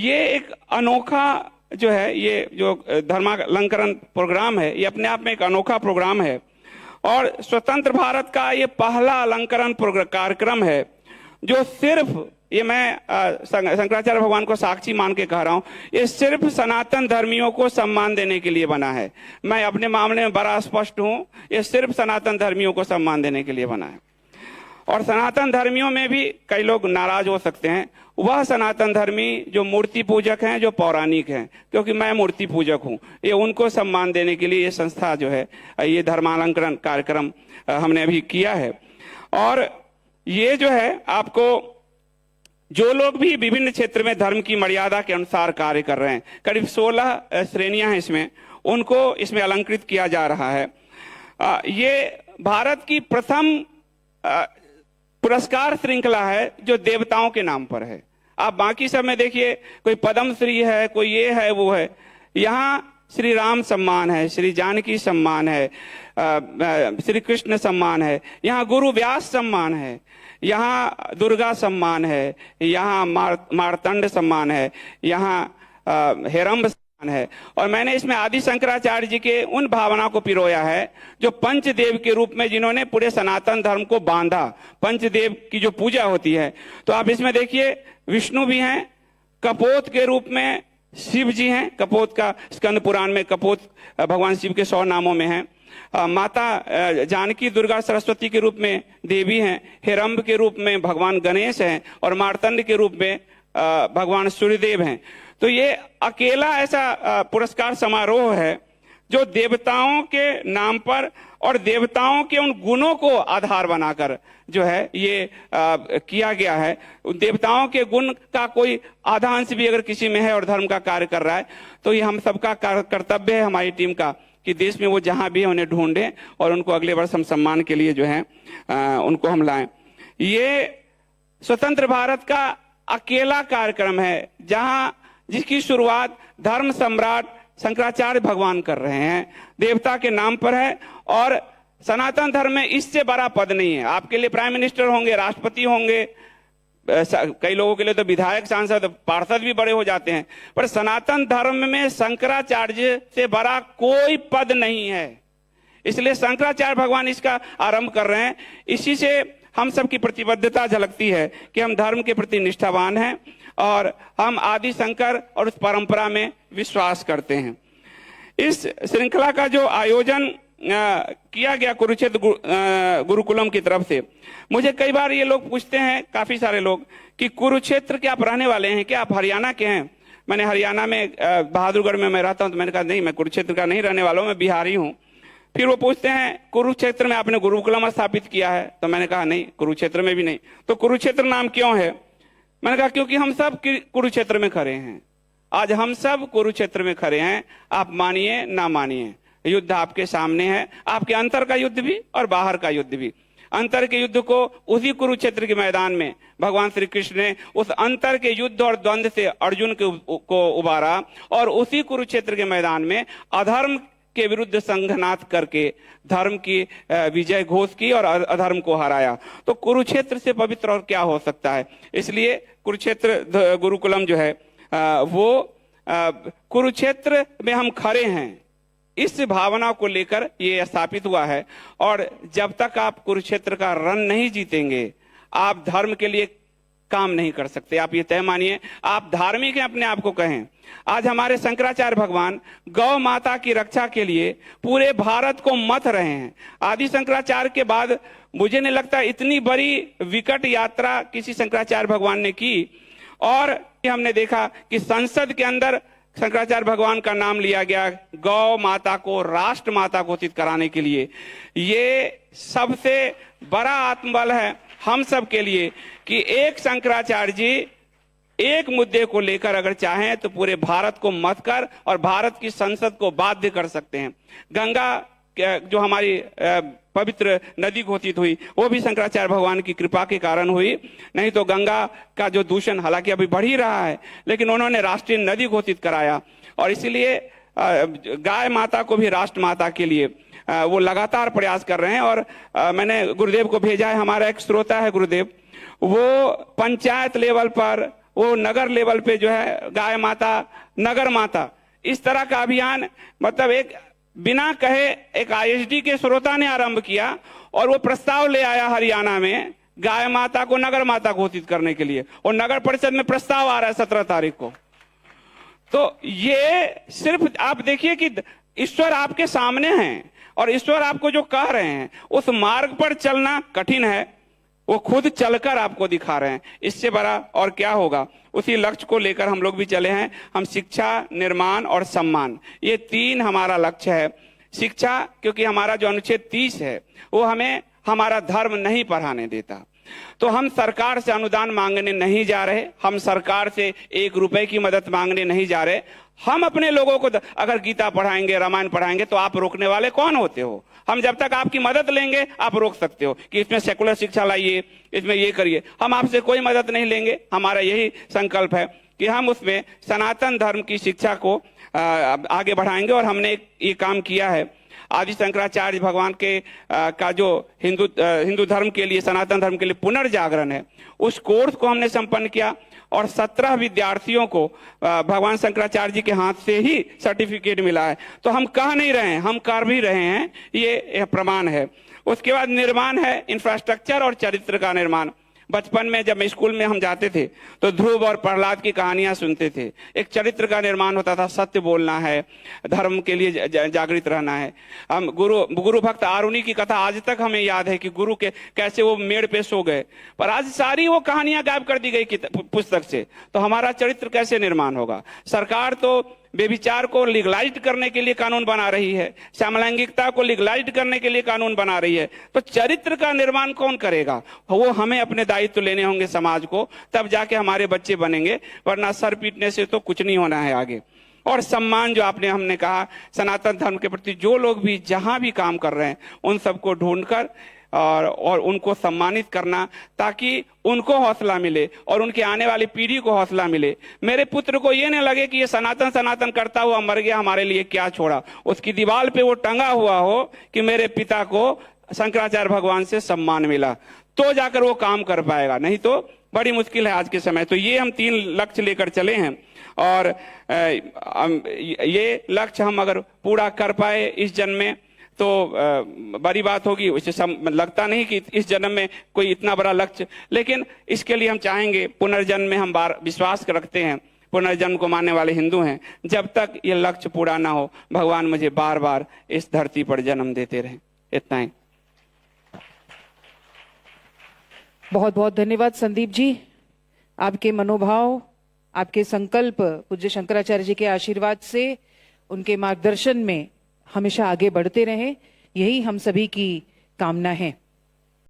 ये एक अनोखा जो है, ये जो धर्मालंकरण प्रोग्राम है, ये अपने आप में एक अनोखा प्रोग्राम है और स्वतंत्र भारत का ये पहला अलंकरण कार्यक्रम है जो सिर्फ, ये मैं शंकराचार्य भगवान को साक्षी मान के कह रहा हूं, ये सिर्फ सनातन धर्मियों को सम्मान देने के लिए बना है। मैं अपने मामले में बड़ा स्पष्ट हूं, ये सिर्फ सनातन धर्मियों को सम्मान देने के लिए बना है। और सनातन धर्मियों में भी कई लोग नाराज हो सकते हैं, वह सनातन धर्मी जो मूर्ति पूजक हैं, जो पौराणिक हैं, क्योंकि मैं मूर्ति पूजक हूं, ये उनको सम्मान देने के लिए ये संस्था जो है, ये धर्मालंकरण कार्यक्रम हमने अभी किया है। और ये जो है, आपको जो लोग भी विभिन्न क्षेत्र में धर्म की मर्यादा के अनुसार कार्य कर रहे हैं, करीब 16 श्रेणियां हैं इसमें, उनको इसमें अलंकृत किया जा रहा है। ये भारत की प्रथम पुरस्कार श्रृंखला है जो देवताओं के नाम पर है। आप बाकी सब में देखिए, कोई पद्मश्री है, कोई ये है, वो है। यहाँ श्री राम सम्मान है, श्री जानकी सम्मान है, श्री कृष्ण सम्मान है, यहाँ गुरु व्यास सम्मान है, यहाँ दुर्गा सम्मान है, यहाँ मार्तंड सम्मान है, यहाँ हेरंब सम्मान है। और मैंने इसमें आदि शंकराचार्य जी के उन भावना को पिरोया है जो पंचदेव के रूप में, जिन्होंने पूरे सनातन धर्म को बांधा। पंचदेव की जो पूजा होती है, तो आप इसमें देखिए विष्णु भी हैं, कपोत के रूप में शिव जी हैं, कपोत का स्कंद पुराण में कपोत भगवान शिव के 100 नामों में है। माता जानकी दुर्गा सरस्वती के रूप में देवी हैं, हेरंब के रूप में भगवान गणेश हैं और मार्तंड के रूप में भगवान सूर्यदेव हैं। तो ये अकेला ऐसा पुरस्कार समारोह है जो देवताओं के नाम पर और देवताओं के उन गुणों को आधार बनाकर जो है ये किया गया है। देवताओं के गुण का कोई आधा अंश भी अगर किसी में है और धर्म का कार्य कर रहा है, तो ये हम सबका कर्तव्य है, हमारी टीम का, कि देश में वो जहां भी है उन्हें ढूंढें और उनको अगले वर्ष हम सम्मान के लिए जो है उनको हम लाएं। ये स्वतंत्र भारत का अकेला कार्यक्रम है जिसकी शुरुआत धर्म सम्राट शंकराचार्य भगवान कर रहे हैं, देवता के नाम पर है। और सनातन धर्म में इससे बड़ा पद नहीं है। आपके लिए प्राइम मिनिस्टर होंगे, राष्ट्रपति होंगे, कई लोगों के लिए तो विधायक, सांसद, पार्षद भी बड़े हो जाते हैं, पर सनातन धर्म में शंकराचार्य से बड़ा कोई पद नहीं है। इसलिए शंकराचार्य भगवान इसका आरंभ कर रहे हैं। इसी से हम सबकी प्रतिबद्धता झलकती है कि हम धर्म के प्रति निष्ठावान हैं और हम आदि शंकर और उस परंपरा में विश्वास करते हैं। इस श्रृंखला का जो आयोजन किया गया कुरुक्षेत्र गुरुकुलम की तरफ से, मुझे कई बार ये लोग पूछते हैं, काफी सारे लोग, कि कुरुक्षेत्र के आप रहने वाले हैं क्या, आप हरियाणा के हैं? मैंने हरियाणा में बहादुरगढ़ में मैं रहता हूं, तो मैंने कहा नहीं, मैं कुरुक्षेत्र का नहीं रहने वाला हूं, मैं बिहारी हूं। फिर वो पूछते हैं कुरुक्षेत्र में आपने गुरुकुलम स्थापित किया है? तो मैंने कहा नहीं, कुरुक्षेत्र में भी नहीं। तो कुरुक्षेत्र नाम क्यों है? मैंने कहा क्योंकि हम सब कुरुक्षेत्र में खड़े हैं। आज हम सब कुरुक्षेत्र में खड़े हैं, आप मानिए ना मानिए, युद्ध आपके सामने है, आपके अंतर का युद्ध भी और बाहर का युद्ध भी। अंतर के युद्ध को उसी कुरुक्षेत्र के मैदान में भगवान श्री कृष्ण ने उस अंतर के युद्ध और द्वंद्व से अर्जुन को उबारा और उसी कुरुक्षेत्र के मैदान में अधर्म के विरुद्ध संघनाद करके धर्म की विजय घोष की और अधर्म को हराया। तो कुरुक्षेत्र से पवित्र और क्या हो सकता है। इसलिए कुरुक्षेत्र गुरुकुलम जो है वो कुरुक्षेत्र में हम खड़े हैं, इस भावना को लेकर ये स्थापित हुआ है। और जब तक आप कुरुक्षेत्र का रण नहीं जीतेंगे, आप धर्म के लिए काम नहीं कर सकते। आप ये तय मानिए, आप धार्मिक हैं अपने आप को कहें। आज हमारे शंकराचार्य भगवान गौ माता की रक्षा के लिए पूरे भारत को मथ रहे हैं। आदि शंकराचार्य के बाद मुझे नहीं लगता इतनी बड़ी विकट यात्रा किसी शंकराचार्य भगवान ने की। और हमने देखा कि संसद के अंदर शंकराचार्य भगवान का नाम लिया गया गौ माता को राष्ट्र माता घोषित कराने के लिए। ये सबसे बड़ा आत्मबल है हम सब के लिए कि एक शंकराचार्य जी एक मुद्दे को लेकर अगर चाहें तो पूरे भारत को मत कर और भारत की संसद को बाध्य कर सकते हैं। गंगा जो हमारी पवित्र नदी घोषित हुई, वो भी शंकराचार्य भगवान की कृपा के कारण हुई। नहीं तो गंगा का जो दूषण हालांकि अभी बढ़ ही रहा है, लेकिन उन्होंने राष्ट्रीय नदी घोषित कराया। और इसीलिए गाय माता को भी राष्ट्र माता के लिए वो लगातार प्रयास कर रहे हैं। और मैंने गुरुदेव को भेजा है, हमारा एक श्रोता है गुरुदेव, वो पंचायत लेवल पर वो नगर लेवल पे जो है गाय माता, नगर माता, इस तरह का अभियान मतलब एक बिना कहे एक आईएसडी के श्रोता ने आरंभ किया और वो प्रस्ताव ले आया हरियाणा में गाय माता को नगर माता घोषित करने के लिए, और नगर परिषद में प्रस्ताव आ रहा है 17 तारीख को। तो ये सिर्फ आप देखिए कि ईश्वर आपके सामने हैं और ईश्वर आपको जो कह रहे हैं उस मार्ग पर चलना कठिन है, वो खुद चलकर आपको दिखा रहे हैं। इससे बड़ा और क्या होगा। उसी लक्ष्य को लेकर हम लोग भी चले हैं। हम शिक्षा, निर्माण और सम्मान, ये 3 हमारा लक्ष्य है। शिक्षा, क्योंकि हमारा जो अनुच्छेद 30 है वो हमें हमारा धर्म नहीं पढ़ाने देता, तो हम सरकार से अनुदान मांगने नहीं जा रहे, हम सरकार से 1 रुपए की मदद मांगने नहीं जा रहे। हम अपने लोगों को अगर गीता पढ़ाएंगे, रामायण पढ़ाएंगे, तो आप रोकने वाले कौन होते हो। हम जब तक आपकी मदद लेंगे आप रोक सकते हो कि इसमें सेकुलर शिक्षा लाइए, इसमें ये करिए। हम आपसे कोई मदद नहीं लेंगे। हमारा यही संकल्प है कि हम उसमें सनातन धर्म की शिक्षा को आगे बढ़ाएंगे, और हमने ये काम किया है। आदि शंकराचार्य भगवान के का जो हिंदू धर्म के लिए, सनातन धर्म के लिए पुनर्जागरण है, उस कोर्स को हमने संपन्न किया और 17 विद्यार्थियों को भगवान शंकराचार्य जी के हाथ से ही सर्टिफिकेट मिला है। तो हम कह नहीं रहे हैं, हम कर भी रहे हैं, ये प्रमाण है। उसके बाद निर्माण है, इंफ्रास्ट्रक्चर और चरित्र का निर्माण। बचपन में जब स्कूल में हम जाते थे तो ध्रुव और प्रहलाद की कहानियां सुनते थे। एक चरित्र का निर्माण होता था, सत्य बोलना है, धर्म के लिए जागृत रहना है। हम गुरु भक्त आरुणि की कथा आज तक हमें याद है कि गुरु के कैसे वो मेड़ पे सो गए, पर आज सारी वो कहानियां गायब कर दी गई पुस्तक से। तो हमारा चरित्र कैसे निर्माण होगा। सरकार तो बेविचार को लीगलाइज करने के लिए कानून बना रही है, समलैंगिकता को लीगलाइज करने के लिए कानून बना रही है, तो चरित्र का निर्माण कौन करेगा। वो हमें अपने दायित्व लेने होंगे समाज को, तब जाके हमारे बच्चे बनेंगे, वरना सर पीटने से तो कुछ नहीं होना है आगे। और सम्मान, जो हमने कहा, सनातन धर्म के प्रति जो लोग भी जहां भी काम कर रहे हैं उन सबको ढूंढकर और उनको सम्मानित करना, ताकि उनको हौसला मिले और उनके आने वाली पीढ़ी को हौसला मिले। मेरे पुत्र को ये नहीं लगे कि ये सनातन सनातन करता हुआ मर गया, हमारे लिए क्या छोड़ा। उसकी दीवार पे वो टंगा हुआ हो कि मेरे पिता को शंकराचार्य भगवान से सम्मान मिला, तो जाकर वो काम कर पाएगा, नहीं तो बड़ी मुश्किल है आज के समय। तो ये हम 3 लक्ष्य लेकर चले हैं, और ये लक्ष्य हम अगर पूरा कर पाए इस जन्म में तो बड़ी बात होगी। उसे लगता नहीं कि इस जन्म में कोई इतना बड़ा लक्ष्य, लेकिन इसके लिए हम चाहेंगे, पुनर्जन्म में हम विश्वास रखते हैं, पुनर्जन्म को मानने वाले हिंदू हैं। जब तक ये लक्ष्य पूरा ना हो, भगवान मुझे बार बार इस धरती पर जन्म देते रहे। इतना ही। बहुत बहुत धन्यवाद संदीप जी। आपके मनोभाव, आपके संकल्प पूज्य शंकराचार्य जी के आशीर्वाद से, उनके मार्गदर्शन में हमेशा आगे बढ़ते रहें, यही हम सभी की कामना है।